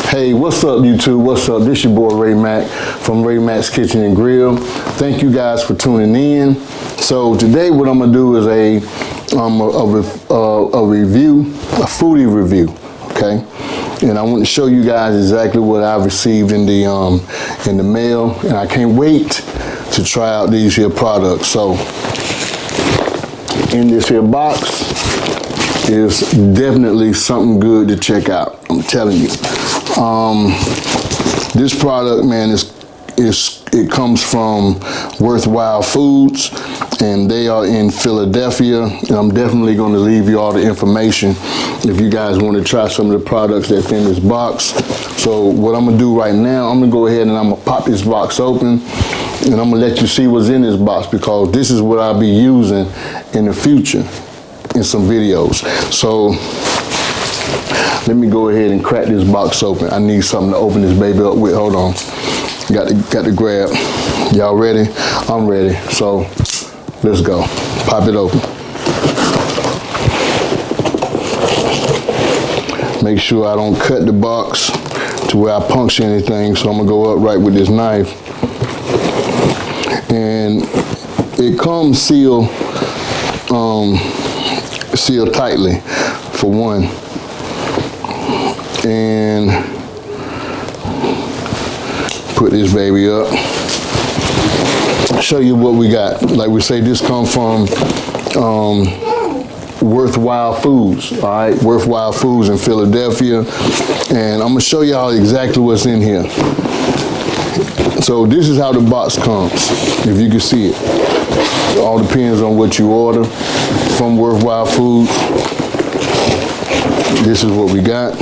Hey, what's up, YouTube? What's up? This your boy Ray Mack from Ray Mack's Kitchen and Grill. Thank you guys for tuning in. So today, what I'm gonna do is a review, a foodie review. Okay, and I want to show you guys exactly what I received in the mail, and I can't wait to try out these here products. So in this here box is definitely something good to check out. I'm telling you. This product, man, it comes from Worthwhile Foods, and they are in Philadelphia. And I'm definitely going to leave you all the information if you guys want to try some of the products that's in this box. So what I'm gonna do right now, I'm gonna go ahead and I'm gonna pop this box open, and I'm gonna let you see what's in this box, because this is what I'll be using in the future in some videos. So let me go ahead and crack this box open. I need something to open this baby up with. Hold on. Got to grab. Y'all ready? I'm ready. So let's go. Pop it open. Make sure I don't cut the box to where I puncture anything. So I'm gonna go upright with this knife. And it comes sealed tightly, for one. And put this baby up. Show you what we got. Like we say, this comes from Worthwhile Foods. All right, Worthwhile Foods in Philadelphia, and I'm gonna show y'all exactly what's in here. So this is how the box comes, if you can see it. It all depends on what you order from Worthwhile Foods. This is what we got.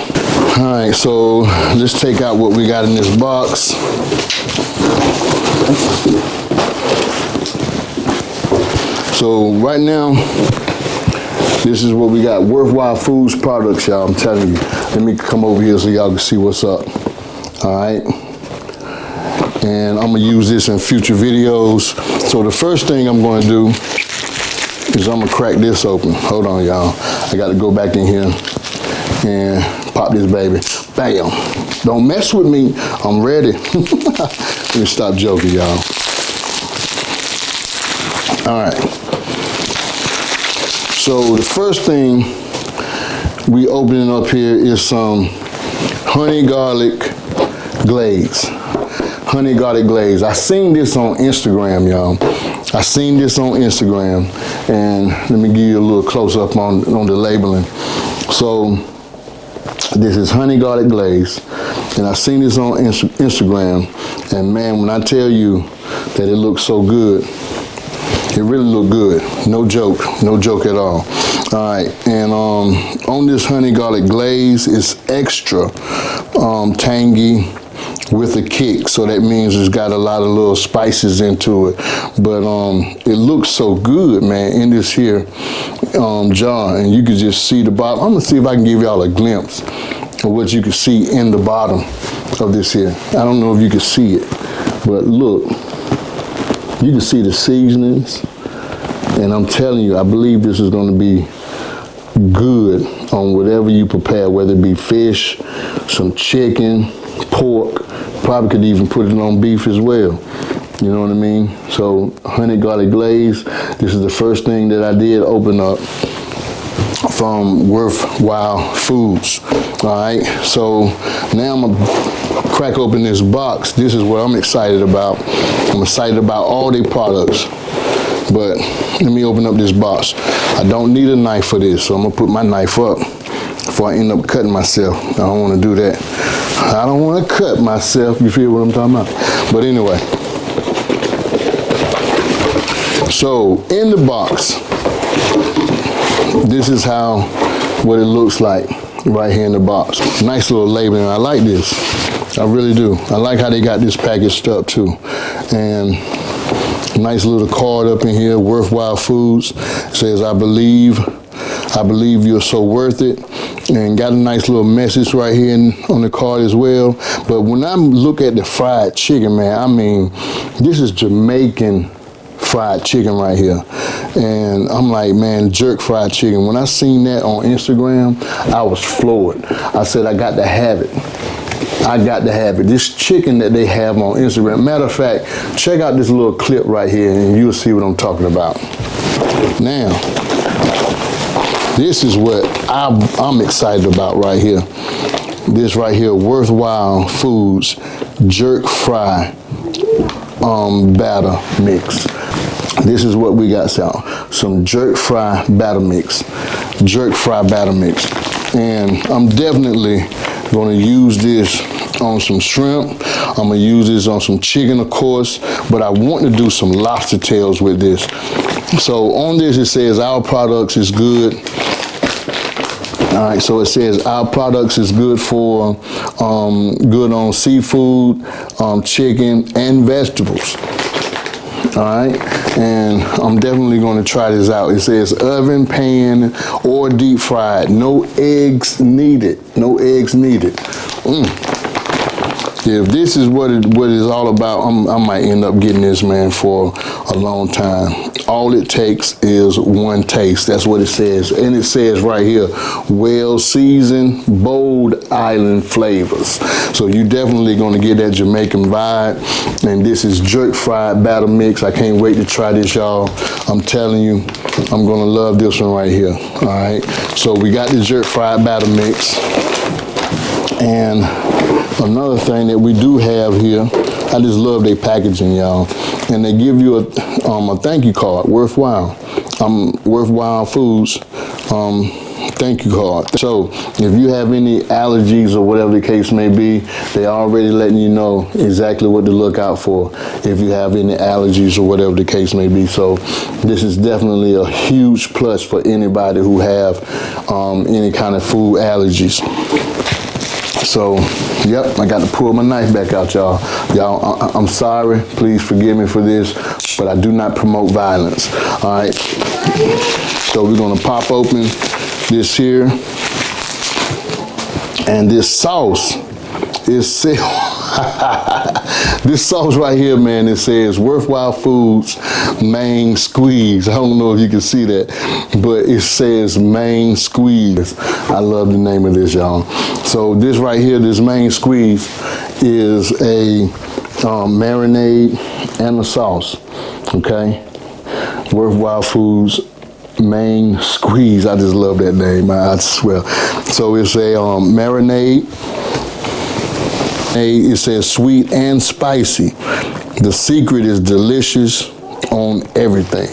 All right, so let's take out what we got in this box. So right now, this is what we got. Worthwhile Foods products, y'all, I'm telling you. Let me come over here so y'all can see what's up. All right. And I'm gonna use this in future videos. So the first thing I'm gonna do is I'm gonna crack this open. Hold on, y'all. I gotta go back in here and pop this baby. Bam. Don't mess with me. I'm ready. Let me stop joking, y'all. All right. So the first thing we opening up here is some honey garlic glaze. Honey garlic glaze. I seen this on Instagram, y'all. I seen this on Instagram, and let me give you a little close up on the labeling. So this is honey garlic glaze, and I seen this on Instagram, and man, when I tell you that it looks so good, it really looked good. No joke at all. All right, and on this honey garlic glaze, it's extra tangy with a kick, so that means it's got a lot of little spices into it. But it looks so good, man, in this here jar, and you can just see the bottom. I'm gonna see if I can give y'all a glimpse of what you can see in the bottom of this here. I don't know if you can see it, but look, you can see the seasonings, and I'm telling you, I believe this is gonna be good on whatever you prepare, whether it be fish, some chicken, pork, probably could even put it on beef as well. You know what I mean? So honey garlic glaze, this is the first thing that I did open up from Worthwhile Foods. All right, so now I'm gonna crack open this box. This is what I'm excited about. I'm excited about all their products, but let me open up this box. I don't need a knife for this, so I'm gonna put my knife up before I end up cutting myself. I don't wanna do that. I don't wanna cut myself, you feel what I'm talking about? But anyway, so in the box, this is what it looks like right here in the box. Nice little labeling. I like this. I really do. I like how they got this packaged up too. And nice little card up in here, Worthwhile Foods. It says, I believe you're so worth it. And got a nice little message right here on the card as well. But when I look at the fried chicken, man, I mean, this is Jamaican fried chicken right here. And I'm like, man, jerk fried chicken. When I seen that on Instagram, I was floored. I said, I got to have it. I got to have it. This chicken that they have on Instagram. Matter of fact, check out this little clip right here and you'll see what I'm talking about. Now, this is what I'm excited about right here. This right here, Worthwhile Foods Jerk Fry batter mix. This is what we got, some jerk fry batter mix. Jerk fry batter mix. And I'm definitely gonna use this on some shrimp. I'm gonna use this on some chicken, of course, but I want to do some lobster tails with this. So on this it says our products is good. All right, so it says our products is good for, good on seafood, chicken, and vegetables. All right, and I'm definitely going to try this out. It says oven, pan, or deep fried. No eggs needed. No eggs needed. If this is what it's all about, I might end up getting this, man, for a long time. All it takes is one taste. That's what it says. And it says right here, well seasoned, bold island flavors. So you definitely gonna get that Jamaican vibe. And this is jerk fried batter mix. I can't wait to try this, y'all. I'm telling you, I'm gonna love this one right here. All right. So we got the jerk fried batter mix. And another thing that we do have here, I just love their packaging, y'all. And they give you a thank you card, Worthwhile. Worthwhile Foods thank you card. So if you have any allergies or whatever the case may be, they already letting you know exactly what to look out for if you have any allergies or whatever the case may be. So this is definitely a huge plus for anybody who have any kind of food allergies. So, yep, I got to pull my knife back out, y'all. Y'all, I'm sorry. Please forgive me for this, but I do not promote violence. All right. So we're going to pop open this here. And this sauce is this sauce right here, man, it says Worthwhile Foods Main Squeeze. I don't know if you can see that, but it says Main Squeeze. I love the name of this, y'all. So this right here, this Main Squeeze is a marinade and a sauce, okay? Worthwhile Foods Main Squeeze. I just love that name, I swear. So it's a marinade. It says sweet and spicy. The secret is delicious on everything.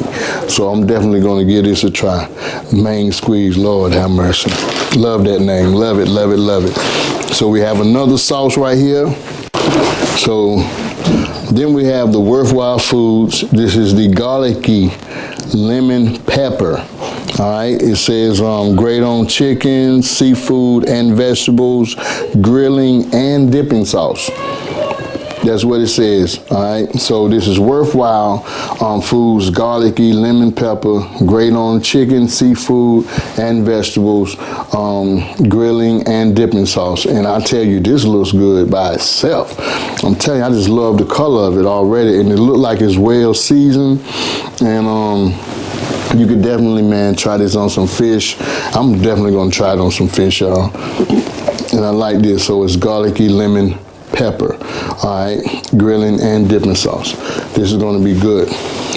So I'm definitely going to give this a try. Main Squeeze, Lord have mercy. Love that name. Love it, love it, love it. So we have another sauce right here. So then we have the Worthwhile Foods. This is the garlicky lemon pepper. All right, it says great on chicken, seafood, and vegetables, grilling, and dipping sauce. That's what it says, all right? So this is Worthwhile Foods, garlicky, lemon pepper, great on chicken, seafood, and vegetables, grilling, and dipping sauce. And I tell you, this looks good by itself. I'm telling you, I just love the color of it already, and it looked like it's well seasoned, and you could definitely, man, try this on some fish. I'm definitely gonna try it on some fish, y'all. And I like this, so it's garlicky lemon pepper, all right, grilling and dipping sauce. This is gonna be good.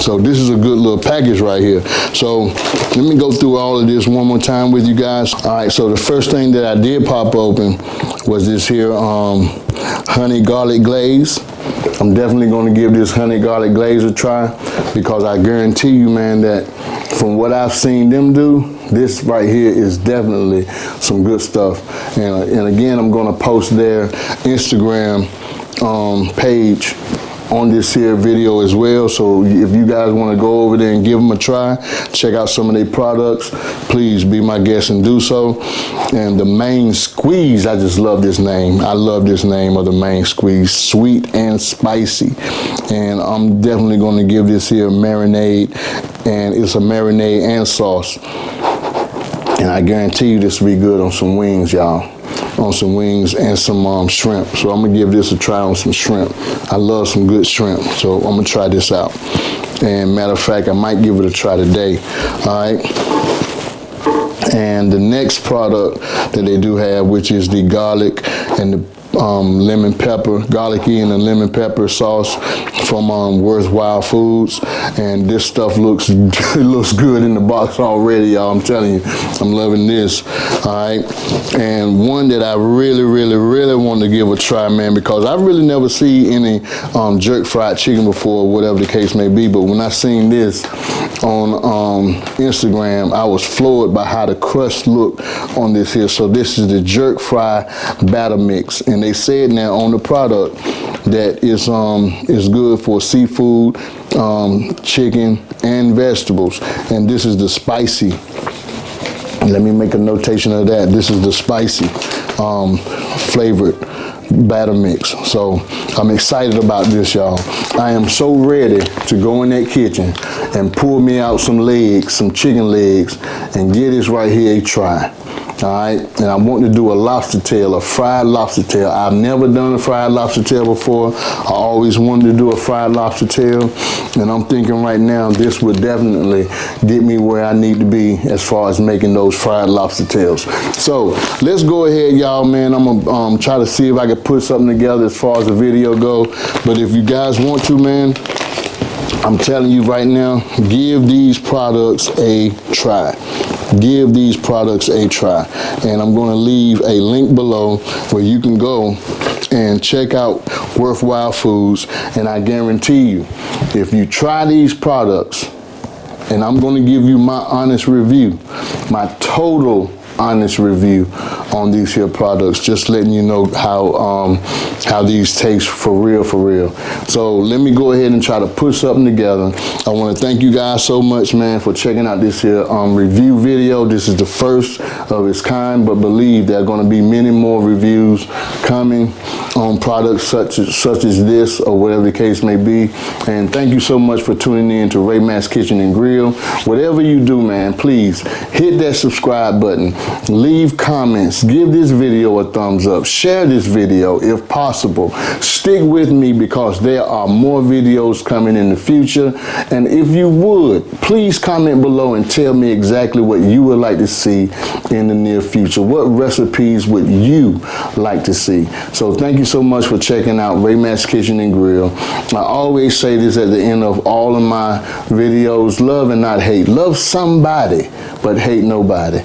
So this is a good little package right here. So let me go through all of this one more time with you guys. All right, so the first thing that I did pop open was this here honey garlic glaze. I'm definitely gonna give this honey garlic glaze a try because I guarantee you, man, that from what I've seen them do, this right here is definitely some good stuff. And again, I'm gonna post their Instagram page on this here video as well. So if you guys wanna go over there and give them a try, check out some of their products, please be my guest and do so. And the Main Squeeze, I just love this name. I love this name of the Main Squeeze, sweet and spicy. And I'm definitely gonna give this here a marinade, and it's a marinade and sauce. And I guarantee you this will be good on some wings, y'all. On some wings and some shrimp. So I'm gonna give this a try on some shrimp. I love some good shrimp, so I'm gonna try this out. And matter of fact, I might give it a try today, all right? And the next product that they do have, which is the garlic and the lemon pepper, garlicky and a lemon pepper sauce from Worthwhile Foods. And this stuff looks it looks good in the box already, y'all. I'm telling you, I'm loving this. All right, and one that I really want to give a try, man, because I really never see any jerk fried chicken before, whatever the case may be. But when I seen this on Instagram, I was floored by how the crust looked on this here. So this is the jerk fry batter mix, and they said now on the product that it's good for seafood, chicken, and vegetables. And this is the spicy. Let me make a notation of that. This is the spicy flavored batter mix. So I'm excited about this, y'all. I am so ready to go in that kitchen and pull me out some legs, some chicken legs, and give this right here a try. All right, and I want to do a lobster tail, a fried lobster tail. I've never done a fried lobster tail before. I always wanted to do a fried lobster tail, and I'm thinking right now this would definitely get me where I need to be as far as making those fried lobster tails. So let's go ahead, y'all, man. I'm gonna try to see if I can put something together as far as the video go. But if you guys want to, man, I'm telling you right now, give these products a try. Give these products a try. And I'm going to leave a link below where you can go and check out Worthwhile Foods. And I guarantee you, if you try these products, and I'm going to give you my honest review, my total honest review on these here products, just letting you know how these taste for real. So let me go ahead and try to put something together. I want to thank you guys so much, man, for checking out this here review video. This is the first of its kind, but believe there are going to be many more reviews coming on products such as this or whatever the case may be. And thank you so much for tuning in to Mack'S Kitchen and Grill. Whatever you do, man, please hit that subscribe button, leave comments, give this video a thumbs up, share this video if possible. Stick with me because there are more videos coming in the future. And if you would, please comment below and tell me exactly what you would like to see in the near future. What recipes would you like to see? So thank you so much for checking out Mack'S Kitchen and Grill. I always say this at the end of all of my videos: love and not hate. Love somebody, but hate nobody.